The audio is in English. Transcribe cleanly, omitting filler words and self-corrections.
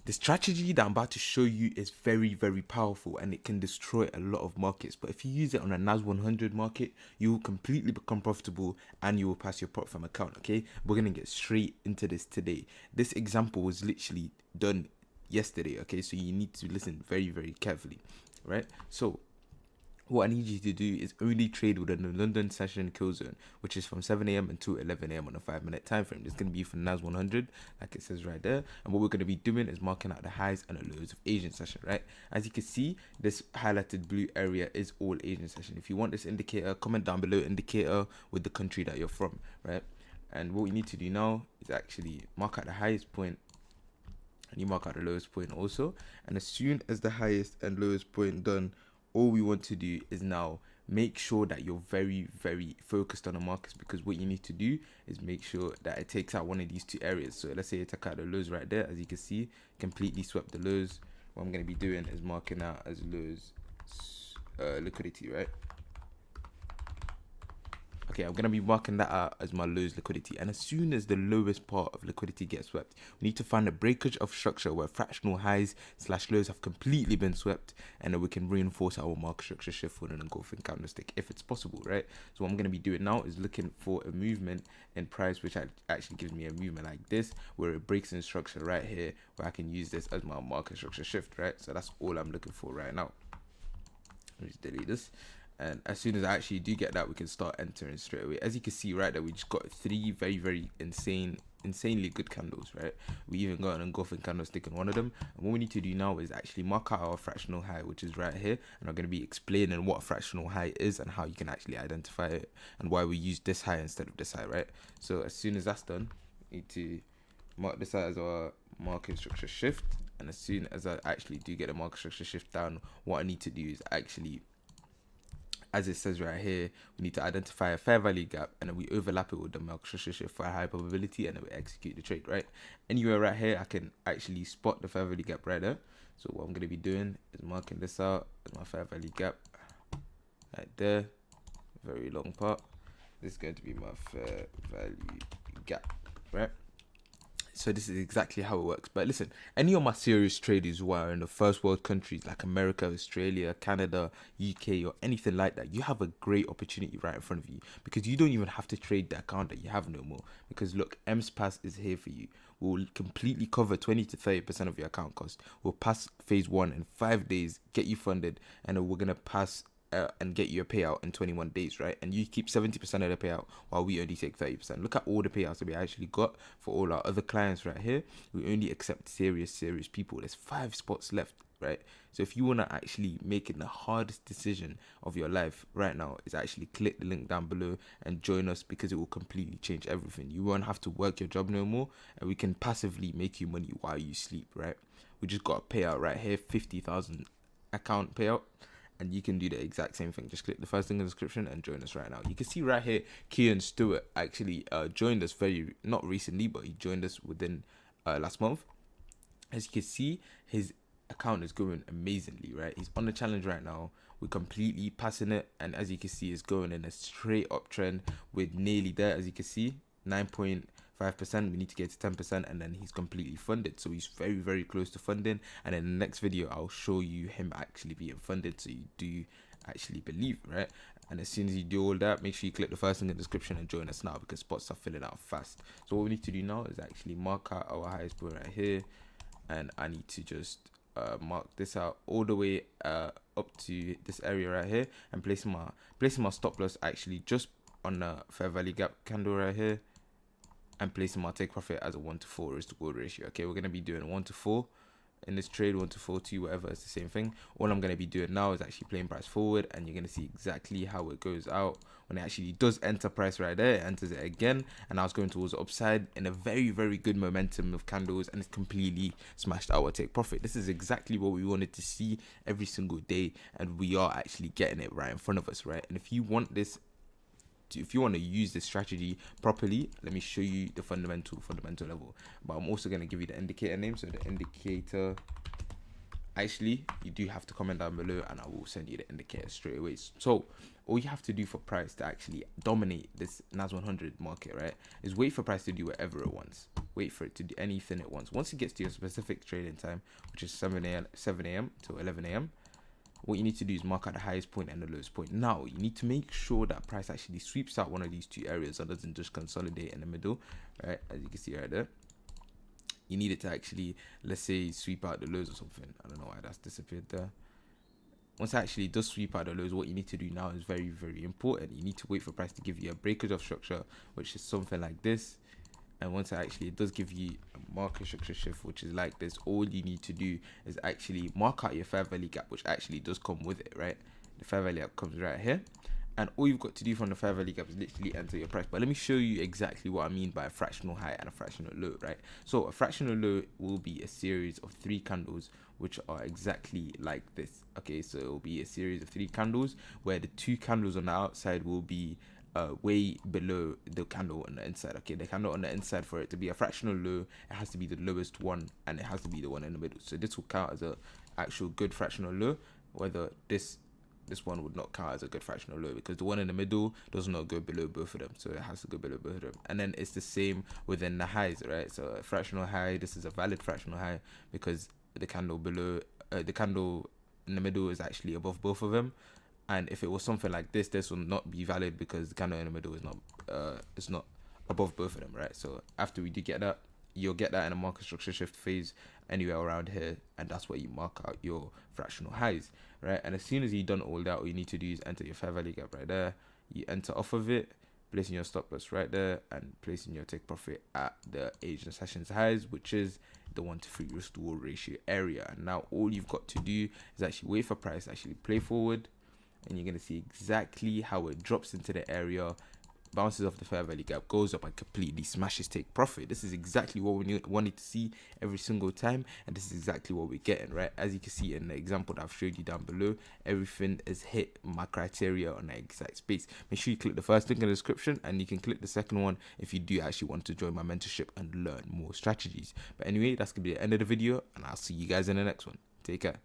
The strategy that I'm about to show you is very, very powerful and it can destroy a lot of markets. But if you use it on a NAS100 market, you will completely become profitable and you will pass your Propfirm account, okay? We're going to get straight into this today. This example was literally done yesterday, okay? So you need to listen very, very carefully, right? So what I need you to do is only trade within the London session kill zone, which is from 7 a.m. until 11 a.m. on a 5-minute time frame. It's going to be for NAS100, like it says right there. And what we're going to be doing is marking out the highs and the lows of Asian session, right? As you can see, this highlighted blue area is all Asian session. If you want this indicator, comment down below indicator with the country that you're from, right? And what we need to do now is actually mark out the highest point and you mark out the lowest point also. And as soon as the highest and lowest point done, all we want to do is now make sure that you're very, very focused on the markets, because what you need to do is make sure that it takes out one of these two areas. So let's say you take out the lows right there, as you can see, completely swept the lows. What I'm going to be doing is marking out as lows liquidity, right? Okay, I'm going to be marking that out as my lowest liquidity. And as soon as the lowest part of liquidity gets swept, we need to find a breakage of structure where fractional highs / lows have completely been swept, and then we can reinforce our market structure shift for an engulfing candlestick if it's possible, right? So what I'm going to be doing now is looking for a movement in price, which actually gives me a movement like this, where it breaks in structure right here, where I can use this as my market structure shift, right? So that's all I'm looking for right now. Let me just delete this. And as soon as I actually do get that, we can start entering straight away. As you can see right there, we just got 3 very, very insanely good candles, right? We even got an engulfing candlestick in one of them. And what we need to do now is actually mark out our fractional high, which is right here. And I'm going to be explaining what a fractional high is and how you can actually identify it and why we use this high instead of this high, right? So as soon as that's done, we need to mark this out as our market structure shift. And as soon as I actually do get a market structure shift down, what I need to do is actually, as it says right here, we need to identify a fair value gap, and then we overlap it with the market structure shift for a high probability, and then we execute the trade, right? Anywhere right here, I can actually spot the fair value gap right there. So what I'm going to be doing is marking this out as my fair value gap right there. Very long part. This is going to be my fair value gap, right? So this is exactly how it works. But listen, any of my serious traders who are in the first world countries like America, Australia, Canada, UK, or anything like that, you have a great opportunity right in front of you, because you don't even have to trade the account that you have no more. Because look, MSPass is here for you. We'll completely cover 20 to 30% of your account cost. We'll pass phase 1 in 5 days, get you funded, and then we're going to pass and get you a payout in 21 days, right? And you keep 70% of the payout while we only take 30%. Look at all the payouts that we actually got for all our other clients right here. We only accept serious people. There's 5 spots left, right? So if you want to actually make it the hardest decision of your life right now, is actually click the link down below and join us, because it will completely change everything. You won't have to work your job no more, and we can passively make you money while you sleep, right? We just got a payout right here, 50,000 account payout. And you can do the exact same thing. Just click the first thing in the description and join us right now. You can see right here, Kian Stewart actually joined us not recently, but he joined us within last month. As you can see, his account is going amazingly, right? He's on the challenge right now. We're completely passing it, and as you can see, it's going in a straight uptrend with nearly there. As you can see, 9.5%. We need to get to 10%, and then he's completely funded. So he's very, very close to funding. And in the next video, I'll show you him actually being funded, so you do actually believe, right? And as soon as you do all that, make sure you click the first thing in the description and join us now, because spots are filling out fast. So what we need to do now is actually mark out our highest point right here, and I need to just mark this out all the way up to this area right here, and placing my stop loss actually just on the fair value gap candle right here, and placing my take profit as a 1-to-4 risk to reward ratio. Okay, we're going to be doing 1-to-4 in this trade, 1-to-4, 2, whatever, it's the same thing. All I'm going to be doing now is actually playing price forward, and you're going to see exactly how it goes out. When it actually does enter price right there, it enters it again, and now it's going towards the upside in a very, very good momentum of candles, and it's completely smashed our take profit. This is exactly what we wanted to see every single day, and we are actually getting it right in front of us, right? And if you want this, if you want to use this strategy properly, let me show you the fundamental level. But I'm also going to give you the indicator name. So the indicator, actually, you do have to comment down below, and I will send you the indicator straight away. So all you have to do for price to actually dominate this NAS100 market, right, is wait for price to do whatever it wants. wait for it to do anything at once. Once it gets to your specific trading time, which is 7 a.m. to 11 a.m., what you need to do is mark out the highest point and the lowest point. Now, you need to make sure that price actually sweeps out one of these two areas and doesn't just consolidate in the middle, right? As you can see right there. You need it to actually, let's say, sweep out the lows or something. I don't know why that's disappeared there. Once it actually does sweep out the lows, what you need to do now is very, very important. You need to wait for price to give you a breakage of structure, which is something like this. And once it does give you a market structure shift, which is like this, all you need to do is actually mark out your fair value gap, which actually does come with it, right? The fair value gap comes right here. And all you've got to do from the fair value gap is literally enter your price. But let me show you exactly what I mean by a fractional high and a fractional low, right? So a fractional low will be a series of 3 candles, which are exactly like this. Okay, so it will be a series of 3 candles where the 2 candles on the outside will be way below the candle on the inside. Okay, the candle on the inside, for it to be a fractional low, it has to be the lowest one, and it has to be the one in the middle. So this will count as a actual good fractional low, whether this one would not count as a good fractional low, because the one in the middle does not go below both of them, so it has to go below both of them. And then it's the same within the highs, right? So a fractional high, this is a valid fractional high because the candle below the candle in the middle is actually above both of them. And if it was something like this will not be valid because the candle in the middle is not above both of them, right? So after we do get that, you'll get that in a market structure shift phase anywhere around here, and that's where you mark out your fractional highs, right? And as soon as you've done all that, all you need to do is enter your fair value gap right there. You enter off of it, placing your stop loss right there, and placing your take profit at the Asian sessions highs, which is the 1 to 3 risk to reward ratio area. And now all you've got to do is actually wait for price, actually play forward, and you're going to see exactly how it drops into the area, bounces off the fair value gap, goes up and completely smashes take profit. This is exactly what we wanted to see every single time, and this is exactly what we're getting, right? As you can see in the example that I've showed you down below, everything is hit my criteria on the exact space. Make sure you click the first link in the description, and you can click the second one if you do actually want to join my mentorship and learn more strategies. But anyway, that's going to be the end of the video, and I'll see you guys in the next one. Take care.